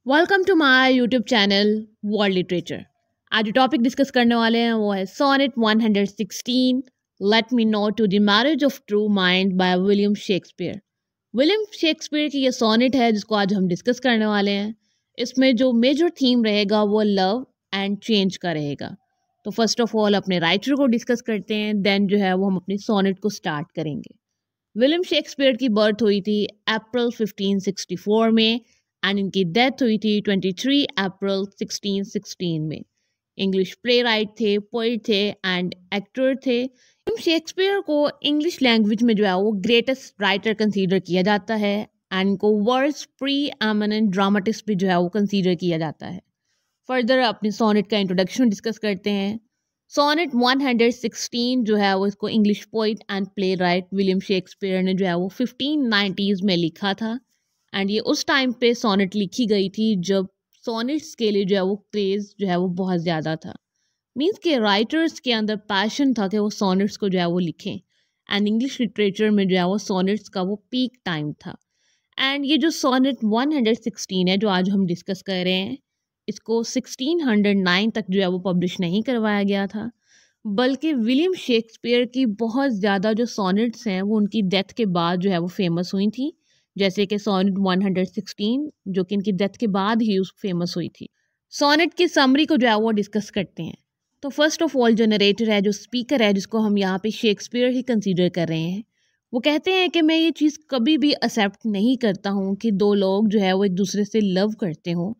Welcome to my YouTube channel world literature. आज जो topic discuss करने वाले हैं वो है sonnet 116 let me no to the marriage of true mind by William Shakespeare. William Shakespeare की ये सोनेट है जिसको आज हम डिस्कस करने वाले हैं। इसमें जो मेजर थीम रहेगा वो लव एंड चेंज का रहेगा। तो फर्स्ट ऑफ ऑल अपने राइटर को डिस्कस करते हैं, देन जो है वो हम अपनी सोनेट को स्टार्ट करेंगे। विलियम शेक्सपियर की बर्थ हुई थी अप्रैल 1564 में एंड इनकी डेथ हुई थी 23 अप्रैल 1616 में। इंग्लिश प्ले राइट थे, पोइट थे एंड एक्टर थे। शेक्सपियर को इंग्लिश लैंग्वेज में जो है वो ग्रेटेस्ट राइटर कंसीडर किया जाता है एंड इनको वर्ल्ड्स प्री एमिनेंट ड्रामाटिस्ट भी जो है वो कंसीडर किया जाता है। फर्दर अपनी सोनेट का इंट्रोडक्शन डिस्कस करते हैं। सोनेट 116 जो है वो इसको English poet and play right William Shakespeare ने जो है वो 1590s में लिखा था एंड ये उस टाइम पे सोनेट लिखी गई थी जब सोनेट्स के लिए जो है वो क्रेज़ जो है वो बहुत ज़्यादा था। मीन्स के राइटर्स के अंदर पैशन था कि वो सोनेट्स को जो है वो लिखें एंड इंग्लिश लिटरेचर में जो है वो सोनेट्स का वो पीक टाइम था। एंड ये जो सोनेट 116 है जो आज हम डिस्कस कर रहे हैं, इसको 1609 तक जो है वो पब्लिश नहीं करवाया गया था, बल्कि विलियम शेक्सपियर की बहुत ज़्यादा जो सोनेट्स हैं वो उनकी डेथ के बाद जो है वो फेमस हुई थी। जैसे कि सोनेट 116 जो कि इनकी डेथ के बाद ही उस फेमस हुई थी। सोनेट की समरी को जो है वो डिस्कस करते हैं। तो फर्स्ट ऑफ ऑल जो नरेटर है, जो स्पीकर है, जिसको हम यहाँ पे शेक्सपियर ही कंसीडर कर रहे हैं, वो कहते हैं कि मैं ये चीज़ कभी भी एक्सेप्ट नहीं करता हूँ कि दो लोग जो है वो एक दूसरे से लव करते हों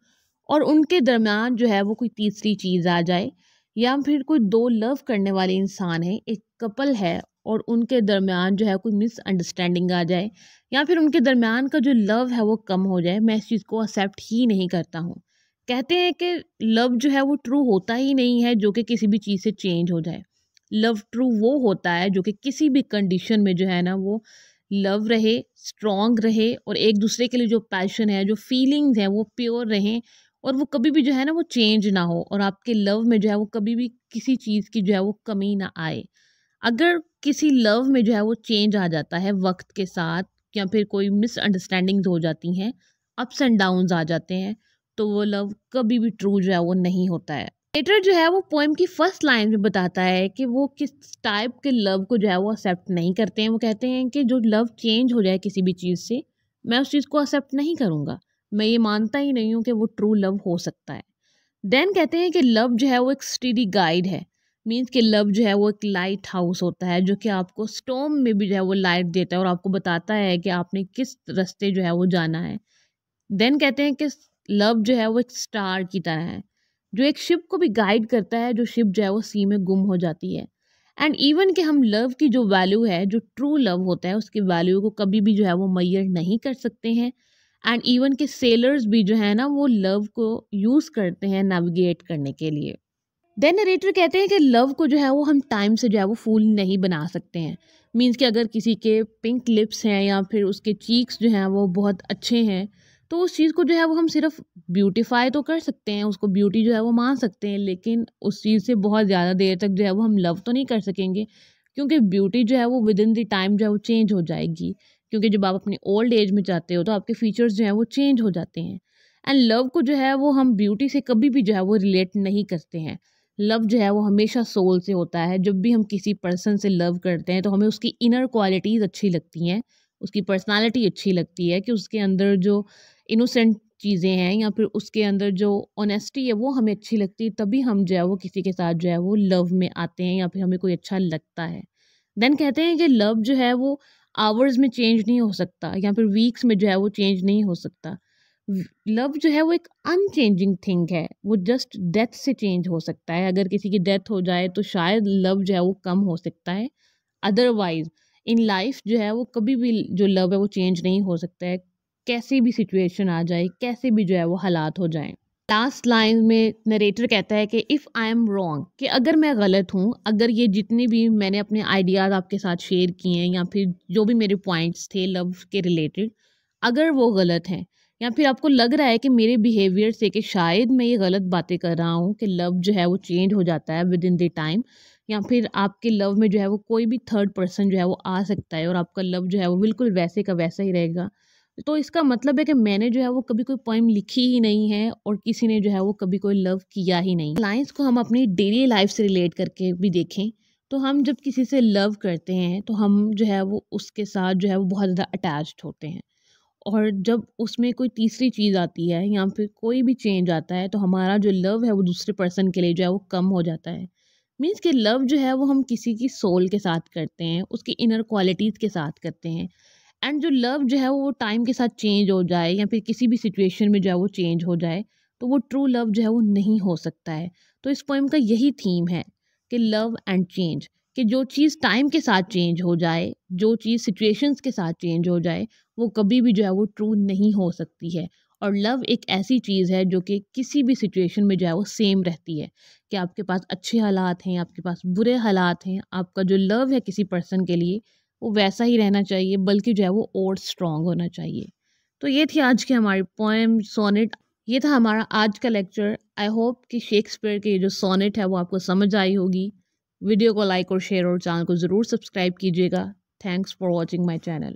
और उनके दरमियान जो है वो कोई तीसरी चीज़ आ जाए, या फिर कोई दो लव करने वाले इंसान है, एक कपल है और उनके दरमियान जो है कोई मिसअंडरस्टैंडिंग आ जाए या फिर उनके दरमियान का जो लव है वो कम हो जाए। मैं इस चीज़ को एक्सेप्ट ही नहीं करता हूँ। कहते हैं कि लव जो है वो ट्रू होता ही नहीं है जो कि किसी भी चीज़ से चेंज हो जाए। लव ट्रू वो होता है जो कि किसी भी कंडीशन में जो है ना वो लव रहे, स्ट्रॉन्ग रहे और एक दूसरे के लिए जो पैशन है, जो फीलिंग्स हैं वो प्योर रहें और वो कभी भी जो है ना वो चेंज ना हो और आपके लव में जो है वो कभी भी किसी चीज़ की जो है वो कमी ना आए। अगर किसी लव में जो है वो चेंज आ जाता है वक्त के साथ या फिर कोई मिसअंडरस्टैंडिंग्स हो जाती हैं, अप्स एंड डाउन्स आ जाते हैं, तो वो लव कभी भी ट्रू जो है वो नहीं होता है। लेटर जो है वो पोएम की फर्स्ट लाइन में बताता है कि वो किस टाइप के लव को जो है वो एक्सेप्ट नहीं करते हैं। वो कहते हैं कि जो लव चेंज हो जाए किसी भी चीज़ से, मैं उस चीज़ को एक्सेप्ट नहीं करूँगा। मैं ये मानता ही नहीं हूँ कि वो ट्रू लव हो सकता है। देन कहते हैं कि लव जो है वो एक स्टडी गाइड है। मीन्स कि लव जो है वो एक लाइट हाउस होता है जो कि आपको स्टॉर्म में भी जो है वो लाइट देता है और आपको बताता है कि आपने किस रास्ते जो है वो जाना है। देन कहते हैं कि लव जो है वो एक स्टार की तरह है जो एक शिप को भी गाइड करता है, जो शिप जो है वो सी में गुम हो जाती है। एंड इवन कि हम लव की जो वैल्यू है, जो ट्रू लव होता है, उसकी वैल्यू को कभी भी जो है वो मेजर नहीं कर सकते हैं। एंड इवन के सेलर्स भी जो है ना वो लव को यूज़ करते हैं नेविगेट करने के लिए। देन नरेटर कहते हैं कि लव को जो है वो हम टाइम से जो है वो फूल नहीं बना सकते हैं। मीन्स कि अगर किसी के पिंक लिप्स हैं या फिर उसके चीक्स जो हैं वो बहुत अच्छे हैं, तो उस चीज़ को जो है वो हम सिर्फ ब्यूटीफाई तो कर सकते हैं, उसको ब्यूटी जो है वो मान सकते हैं, लेकिन उस चीज़ से बहुत ज़्यादा देर तक जो है वो हम लव तो नहीं कर सकेंगे, क्योंकि ब्यूटी जो है वो विद इन द टाइम जो है वो चेंज हो जाएगी। क्योंकि जब आप अपनी ओल्ड एज में जाते हो तो आपके फीचर्स जो हैं वो चेंज हो जाते हैं। एंड लव को जो है वो हम ब्यूटी से कभी भी जो है वो रिलेट नहीं करते हैं। लव जो है वो हमेशा सोल से होता है। जब भी हम किसी पर्सन से लव करते हैं तो हमें उसकी इनर क्वालिटीज़ अच्छी लगती हैं, उसकी पर्सनालिटी अच्छी लगती है कि उसके अंदर जो इनोसेंट चीज़ें हैं या फिर उसके अंदर जो ऑनेस्टी है वो हमें अच्छी लगती है, तभी हम जो है वो किसी के साथ जो है वो लव में आते हैं या फिर हमें कोई अच्छा लगता है। देन कहते हैं कि लव जो है वो आवर्स में चेंज नहीं हो सकता या फिर वीक्स में जो है वो चेंज नहीं हो सकता। लव जो है वो एक अनचेंजिंग थिंग है, वो जस्ट डेथ से चेंज हो सकता है। अगर किसी की डेथ हो जाए तो शायद लव जो है वो कम हो सकता है, अदरवाइज इन लाइफ जो है वो कभी भी जो लव है वो चेंज नहीं हो सकता है। कैसी भी सिचुएशन आ जाए, कैसे भी जो है वो हालात हो जाएं। लास्ट लाइन में नरेटर कहता है कि इफ़ आई एम रॉन्ग, कि अगर मैं गलत हूँ, अगर ये जितने भी मैंने अपने आइडियाज़ आपके साथ शेयर किए हैं या फिर जो भी मेरे पॉइंट्स थे लव के रिलेटेड, अगर वो गलत हैं या फिर आपको लग रहा है कि मेरे बिहेवियर से कि शायद मैं ये गलत बातें कर रहा हूँ कि लव जो है वो चेंज हो जाता है विद इन द टाइम, या फिर आपके लव में जो है वो कोई भी थर्ड पर्सन जो है वो आ सकता है और आपका लव जो है वो बिल्कुल वैसे का वैसा ही रहेगा, तो इसका मतलब है कि मैंने जो है वो कभी कोई पोएम लिखी ही नहीं है और किसी ने जो है वो कभी कोई लव किया ही नहीं। लाइंस को हम अपनी डेली लाइफ से रिलेट करके भी देखें तो हम जब किसी से लव करते हैं तो हम जो है वो उसके साथ जो है वो बहुत ज़्यादा अटैच्ड होते हैं, और जब उसमें कोई तीसरी चीज़ आती है या फिर कोई भी चेंज आता है तो हमारा जो लव है वो दूसरे पर्सन के लिए जो है वो कम हो जाता है। मीन्स कि लव जो है वो हम किसी की सोल के साथ करते हैं, उसकी इनर क्वालिटीज़ के साथ करते हैं। एंड जो लव जो है वो टाइम के साथ चेंज हो जाए या फिर किसी भी सिचुएशन में जो है वो चेंज हो जाए तो वो ट्रू लव जो है वो नहीं हो सकता है। तो इस पोएम का यही थीम है कि लव एंड चेंज, कि जो चीज़ टाइम के साथ चेंज हो जाए, जो चीज़ सिचुएशंस के साथ चेंज हो जाए, वो कभी भी जो है वो ट्रू नहीं हो सकती है। और लव एक ऐसी चीज़ है जो कि किसी भी सिचुएशन में जो है वो सेम रहती है, कि आपके पास अच्छे हालात हैं, आपके पास बुरे हालात हैं, आपका जो लव है किसी पर्सन के लिए वो वैसा ही रहना चाहिए, बल्कि जो है वो और स्ट्रॉन्ग होना चाहिए। तो ये थी आज की हमारी पोएम सोनेट, ये था हमारा आज का लेक्चर। आई होप कि शेक्सपियर की जो सोनेट है वो आपको समझ आई होगी। वीडियो को लाइक और शेयर और चैनल को ज़रूर सब्सक्राइब कीजिएगा। Thanks for watching my channel.